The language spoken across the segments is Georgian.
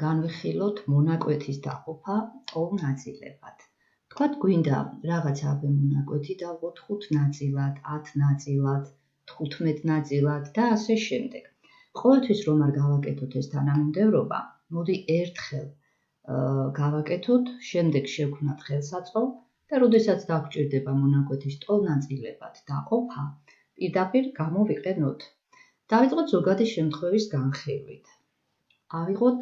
განვიხილოთ მონაკვეთის დაყოფა ტოლ ნაწილებად. Თქვათ, გვინდა რაღაც AB მონაკვეთი დავყოთ 5 ნაწილად, 10 ნაწილად, 15 ნაწილად და ასე შემდეგ. ყოველთვის რომ არ გავაკეთოთ ეს თანამიმდევრობა, მოდი ერთხელ გავაკეთოთ, შემდეგ შევქმნათ ხელსაწყო და როდესაც დაგვჭირდება მონაკვეთის ტოლ ნაწილებად დაყოფა, პირდაპირ გამოვიყენოთ. დავიწყოთ ზოგადი შემთხვევის განხილვით. ავიღოთ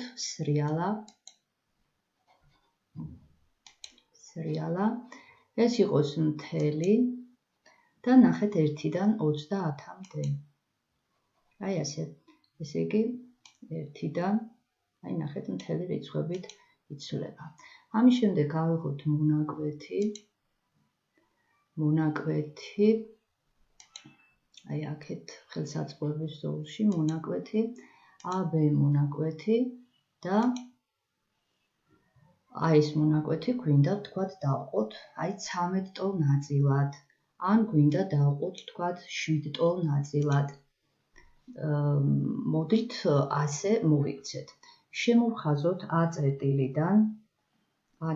სრიალა, ეს იყოს მთელი და ნახეთ 1-დან 30-მდე. აი ასე, ესე იგი 1-დან, აი ნახეთ მთელი რიცხვებით იცვლება. ამის შემდეგ ავიღოთ მონაკვეთი, აი აქეთ ხელსაწყოების ზოლში მონაკვეთი, AB მონაკვეთი და აი ეს მონაკვეთი გვინდა თქვათ დავყოთ აი 13 ტოლ ნაწილად, ან გვინდა დავყოთ თქვათ 7 ტოლ ნაწილად. მოდით ასე მოვიქცეთ. შემოვხაზოთ A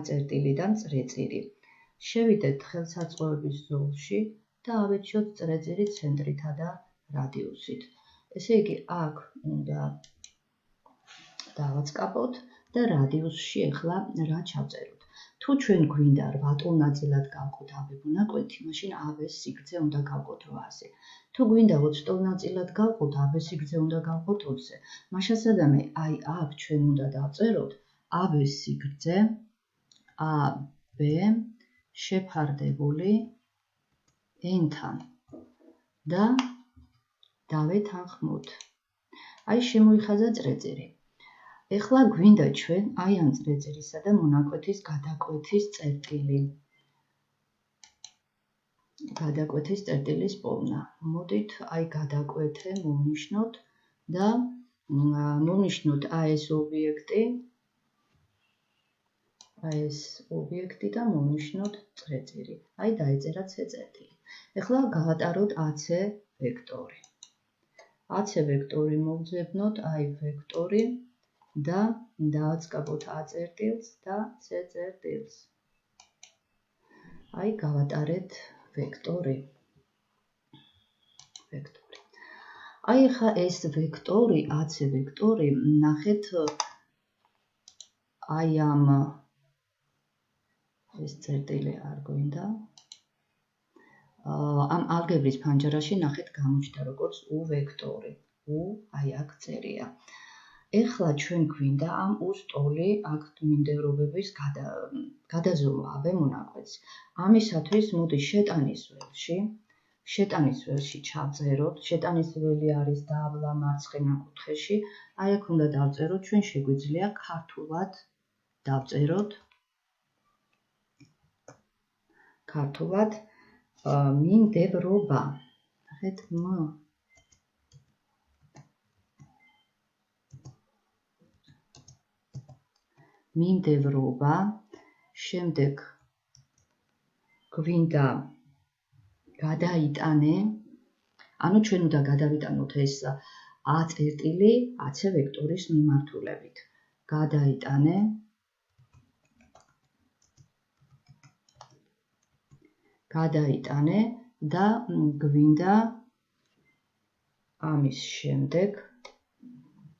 წერტილიდან წრეწირი. შევიდეთ ხელსაწყოების ზოლში და ავეჩიოთ წრეწირი ცენტრითა და რადიუსით. ესე იგი აქ უნდა დავაწყაპოთ და რადიუსში ახლა რა ჩავწეროთ. თუ ჩვენ გვინდა 8 ტოლ ნაწილად გავყოთ AB მონაკვეთი, მაშინ AB-ს სიგრძე უნდა გავყოთ 800. თუ გვინდა 20 ტოლ ნაწილად გავყოთ, AB-ს სიგრძე უნდა გავყოთ 20-ზე. მაშასადამე აი აქ ჩვენ უნდა დავწეროთ AB-ს სიგრძე AB შეფარდებული n-თან და დავეთანხმოთ. აი შემოიხაზა წრეწირი. ეხლა გვინდა ჩვენ აი ამ წრეწირისა და მონაკვეთის გადაკვეთის წერტილი. გადაკვეთის წერტილის პოვნა. მოდით აი გადაკვეთე მოვნიშნოთ და მოვნიშნოთ აი ეს ობიექტი და მოვნიშნოთ წრეწირი. აი დაეწერა C წერტილი. ეხლა გავატაროთ AC ვექტორი. AC ვექტორი მოვძებნოთ აი ვექტორი და დავაწყაპოთ A წერტილს და C წერტილს. აი გავატარეთ ვექტორი. აი ახლა ეს ვექტორი, AC ვექტორი, ნახეთ აი ამ ეს წერტილი არ გვინდა. ამ ალგებრის ფანჯარაში ნახეთ გამოჩნდა როგორც U ვექტორი. U აი აქ წერია. ეხლა ჩვენ გვინდა ამ U-ს ტოლი აქ მიმდევრობების გადაზომვა AB მონაკვეთს. ამისათვის მოდი შეტანის ველში ჩავწეროთ. შეტანის ველი არის დაბლა მარცხენა კუთხეში. აი აქ უნდა დავწეროთ, ჩვენ შეგვიძლია ქართულად დავწეროთ. მიმდევრობა. ნახეთ მიმდევრობა, შემდეგ გვინდა გადაიტანე, ანუ ჩვენ უნდა გადავიტანოთ ეს A წერტილი AC ვექტორის მიმართულებით. გადაიტანე და გვინდა ამის შემდეგ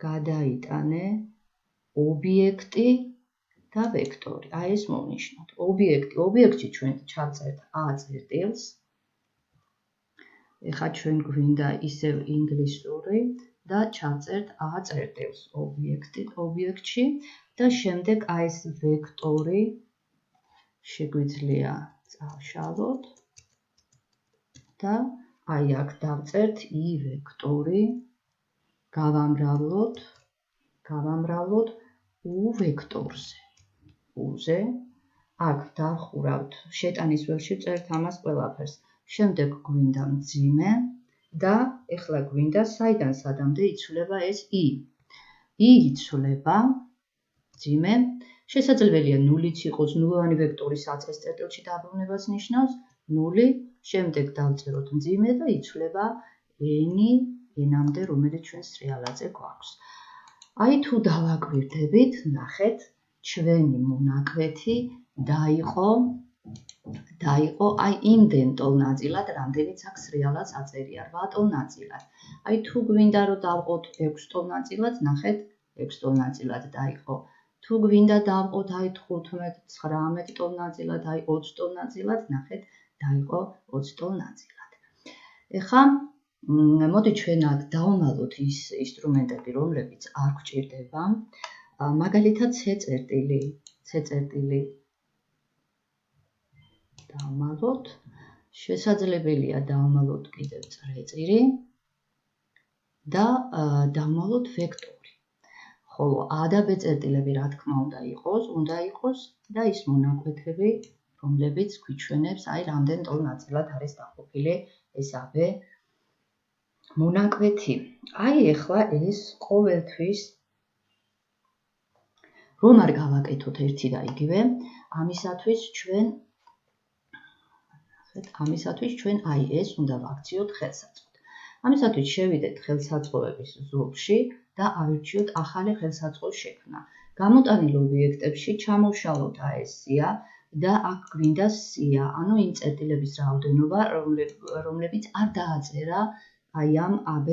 გადაიტანე ობიექტი და ვექტორი. აი ეს მოვნიშნოთ. ობიექტში ჩვენ ჩავწერთ A წერტილს. ეხლა ჩვენ გვინდა ისევ ინგლისური და ჩავწერთ A წერტილს ობიექტში და შემდეგ აი ეს ვექტორი შეგვიძლია წავშალოთ და აი აქ დავწერთ I ვექტორი, გავამრავლოთ U ვექტორზე. U-ზე, აქ დავხურავთ, შეტანის ველში წერთ ამას ყველაფერს. შემდეგ გვინდა მძიმე და ეხლა გვინდა საიდან სადამდე იცვლება ეს I. I იცვლება მძიმე, შესაძლებელია 0-იც იყოს, ნულოვანი ვექტორის AC-ს წერტილში დაბრუნებას ნიშნავს 0, შემდეგ დავწეროთ მძიმე და იცვლება n-მდე, რომელიც ჩვენ სრიალაზე გვაქვს. აი თუ დავაკვირდებით, ნახეთ, ჩვენი მონაკვეთი დაიყო აი იმდენ ტოლ-ნაწილად, რამდენიც აქ რეალად აწერია, 8 ტოლ-ნაწილად. აი თუ გვინდა რომ დავყოთ 6 ტოლ-ნაწილად, ნახეთ, 6 ტოლ-ნაწილად დაიყო. თუ გვინდა დავყოთ აი 15, 19 ტოლ-ნაწილად, აი 20 ტოლ-ნაწილად, ნახეთ, დაიყო 20 ტოლ-ნაწილად. ეხლა მოდი ჩვენ აქ დავმალოთ ის ინსტრუმენტები, რომლებიც არ გვჭირდება. მაგალითად C-წერტილი დავმალოთ. შესაძლებელია დავმალოთ კიდევ წრეწირი და დავმალოთ ვექტორი. ხოლო A და B წერტილები რა თქმა უნდა იყოს და ის მონაკვეთები, რომლებიც გვიჩვენებს აი რამდენ ტოლ-ნაწილად არის დაყოფილი ეს AB მონაკვეთი. აი ეხლა ეს ყოველთვის რომ არ გავაკეთოთ ერთი და იგივე, ამისათვის ჩვენ აი ეს უნდა ვაქციოთ ხელსაწყოდ. ამისათვის შევიდეთ ხელსაწყოების ზოლში და ავირჩიოთ ახალი ხელსაწყოს შექმნა. გამოტანილ ობიექტებში ჩამოვშალოთ ეს სია და აქ გვინდა სია, ანუ იმ წერტილების რაოდენობა, რომლებიც არ დააწერა აი ამ AB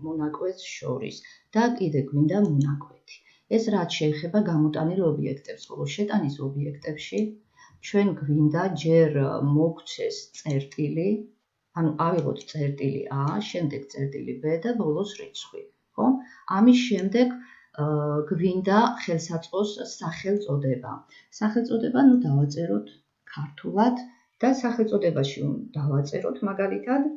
მონაკვეთს შორის და კიდე გვინდა მონაკვეთი. ეს რაც შეეხება გამოტანილ ობიექტებს, ხოლო შეტანის ობიექტებში ჩვენ გვინდა ჯერ მოგცეს წერტილი, ანუ ავიღოთ წერტილი A, შემდეგ წერტილი B და ბოლოს რიცხვი, ხო? ამის შემდეგ გვინდა ხელსაწყოს სახელწოდება. სახელწოდება, ნუ დავაწეროთ ქართულად და სახელწოდებაში დავაწეროთ მაგალითად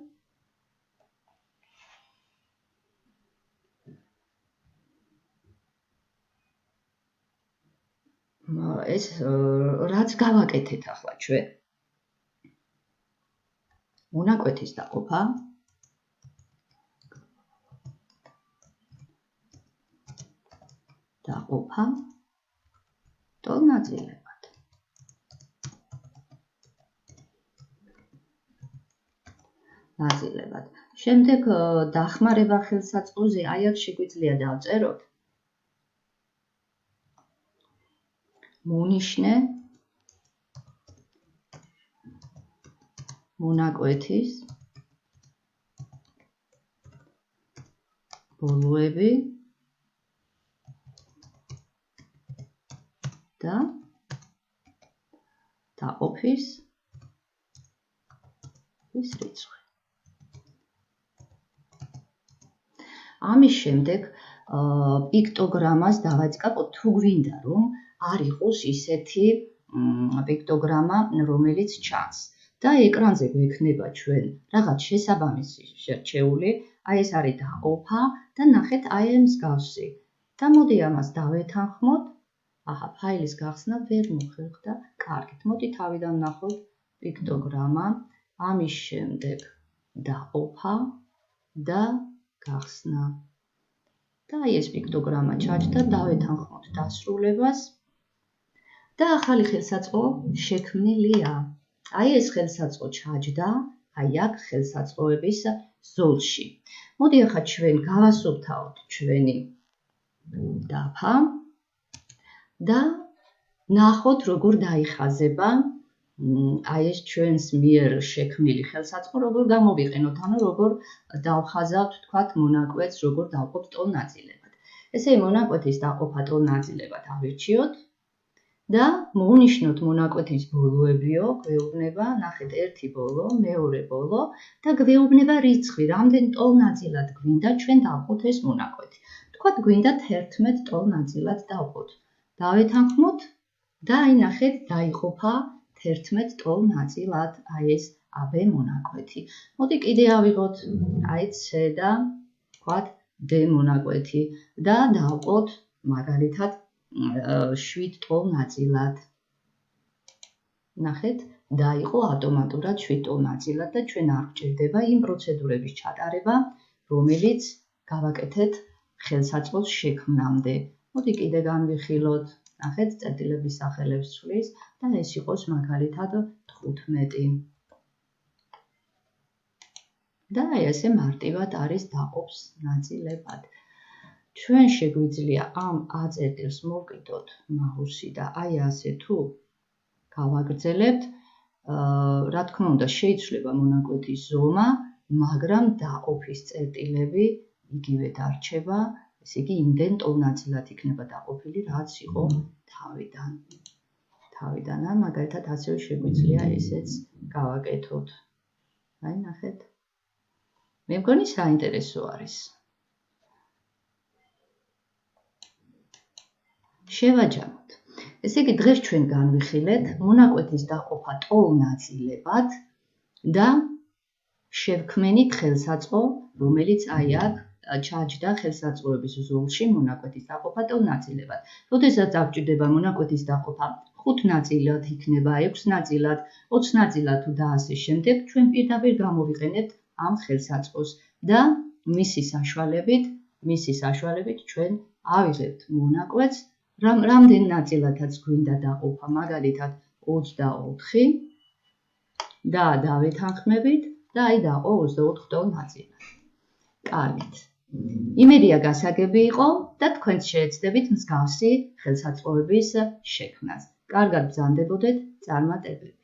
ეს რაც გავაკეთეთ ახლა ჩვენ. მონაკვეთის დაყოფა ტოლ-ნაწილებად. შემდეგ დახმარება ხელსაწყოზე, აი აქ შეგვიძლია დავწეროთ მონიშნე მონაკვეთის ბოლოები და დაყოფის ის რიცხვი. ამის შემდეგ პიქტოგრამას დავაწყებოთ, თუ გვინდა რომ არ იყოს ისეთი პიქტოგრამა, რომელიც ჩანს. და ეკრანზე გვექნება ჩვენ რაღაც შესაბამისი შერჩეული, აი ეს არის დაყოფა და ნახეთ აი ამ მსგავსი. და მოდი ამას დავეთანხმოთ. აჰა, ფაილის გახსნა ვერ მოხერხდა. კარგით, მოდი თავიდან ვნახოთ პიქტოგრამა, ამის შემდეგ დაყოფა და გახსნა. და აი ეს პიქტოგრამა ჩაჯდა, დავეთანხმოთ დასრულებას და ახალი ხელსაწყო შექმნილია. აი ეს ხელსაწყო ჩაჯდა, აი აქ ხელსაწყოების ზოლში. მოდი ახლა ჩვენ გავასუფთავოთ ჩვენი დაფა და ნახოთ როგორ დაიხაზება აი ეს ჩვენს მიერ შექმნილი ხელსაწყო, როგორ გამოვიყენოთ, ანუ როგორ დავხაზავთ, თქვათ, მონაკვეთს, როგორ დავყოფთ ტოლ-ნაწილებად. ესე მონაკვეთის დაყოფა ტოლ-ნაწილებად ავირჩიოთ და მოვნიშნოთ მონაკვეთის ბოლოებიო, გვეუბნება, ნახეთ, ერთი ბოლო, მეორე ბოლო და გვეუბნება რიცხვი, რამდენ ტოლ-ნაწილად გვინდა ჩვენ დავყოთ ეს მონაკვეთი. თქვათ, გვინდა 11 ტოლ-ნაწილად დავყოთ. დავეთანხმოთ და აი ნახეთ, დაიყოფა 11 ტოლ-ნაწილად აი ეს AB მონაკვეთი. მოდი კიდე ავიღოთ აი C და თქვათ D მონაკვეთი და დავყოთ მაგალითად 7 ტოლ-ნაწილად. ნახეთ, დაიყო ავტომატურად 7 ტოლ-ნაწილად და ჩვენ არ გვჭირდება იმ პროცედურების ჩატარება, რომელიც გავაკეთეთ ხელსაწყოს შექმნამდე. მოდი კიდე განვიხილოთ. ნახეთ, წერტილების სახელებს ცვლის და ეს იყოს მაგალითად 15. და აი ესე მარტივად არის დაყოფს ნაწილებად. ჩვენ შეგვიძლია ამ A-წერტილს მოვკიდოთ მაუსი და აი ასე თუ გავაგრძელებთ, რა თქმა უნდა, შეიცვლება მონაკვეთის ზომა, მაგრამ დაყოფის წერტილები იგივე დარჩება, ესე იგი იმდენ ტოლ-ნაწილად იქნება დაყოფილი, რაც იყო თავიდან. ან მაგალითად ასევე შეგვიძლია ესეც გავაკეთოთ. აი, ნახეთ. მე მგონი საინტერესო არის. შევაჯამოთ. ესე იგი, დღეს ჩვენ განვიხილეთ მონაკვეთის დაყოფა ტოლ-ნაწილებად და შევქმნით ხელსაწყო, რომელიც აი აქ ჩაჯდა ხელსაწყოების ზოლში მონაკვეთის დაყოფა ტოლ-ნაწილებად. როდესაც დავჭირდება მონაკვეთის დაყოფა 5 ნაწილად იქნება, 6 ნაწილად, 20 ნაწილად და ასე შემდეგ, ჩვენ პირდაპირ გამოვიყენებთ ამ ხელსაწყოს და მისი საშუალებით ჩვენ ავიღებთ მონაკვეთს, რამდენ ნაწილადაც გვინდა დაყოფა, მაგალითად 24 და დავეთანხმებით და აი დაყო 24 ტოლ-ნაწილად. კარგით. იმედია გასაგები იყო და თქვენც შეეცდებით მსგავსი ხელსაწყოების შექმნას. კარგად ბრძანდებოდეთ, წარმატებები.